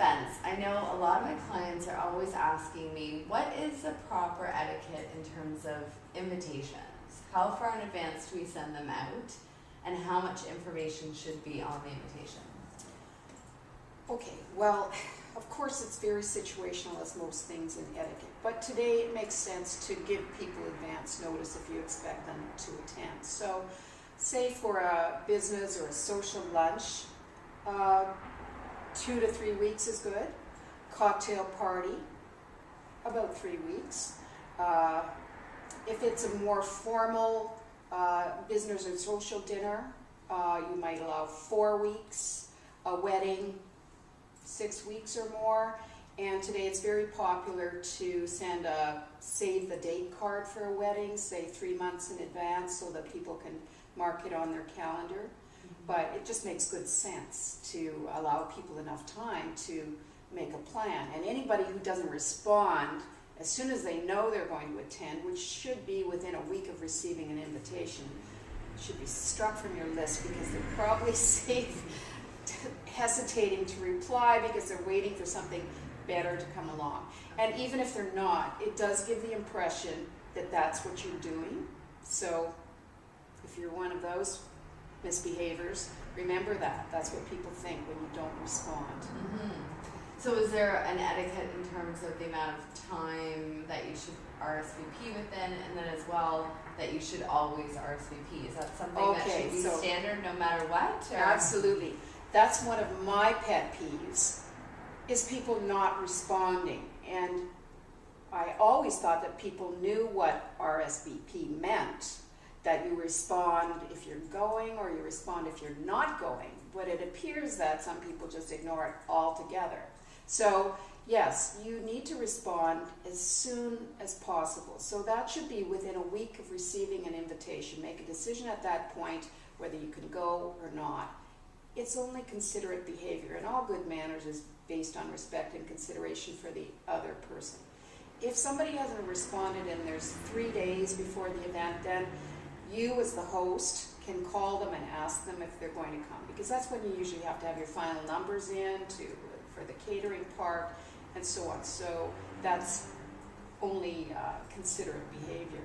events, I know a lot of my clients are always asking me, what is the proper etiquette in terms of invitations? How far in advance do we send them out? And how much information should be on the invitation? Okay, well, of course it's very situational as most things in etiquette, but today it makes sense to give people advance notice if you expect them to attend. So, say for a business or a social lunch, 2 to 3 weeks is good. Cocktail party, about 3 weeks. If it's a more formal business or social dinner, you might allow 4 weeks. A wedding, 6 weeks or more. And today it's very popular to send a save the date card for a wedding, say 3 months in advance, so that people can mark it on their calendar. But it just makes good sense to allow people enough time to make a plan. And anybody who doesn't respond, as soon as they know they're going to attend, which should be within a week of receiving an invitation, should be struck from your list, because they're probably safe hesitating to reply because they're waiting for something better to come along. And even if they're not, it does give the impression that that's what you're doing. So if you're one of those misbehaviors, remember that. That's what people think when you don't respond. So is there an etiquette in terms of the amount of time that you should RSVP within, and then as well that you should always RSVP? Is that something that should be standard no matter what? Or? Absolutely. That's one of my pet peeves, is people not responding. And I always thought that people knew what RSVP meant, that you respond if you're going or you respond if you're not going. But it appears that some people just ignore it altogether. So yes, you need to respond as soon as possible. So that should be within a week of receiving an invitation. Make a decision at that point whether you can go or not. It's only considerate behavior, and all good manners is based on respect and consideration for the other person. If somebody hasn't responded and there's 3 days before the event, then you as the host can call them and ask them if they're going to come, because that's when you usually have to have your final numbers in for the catering part and so on. So that's only considerate behavior.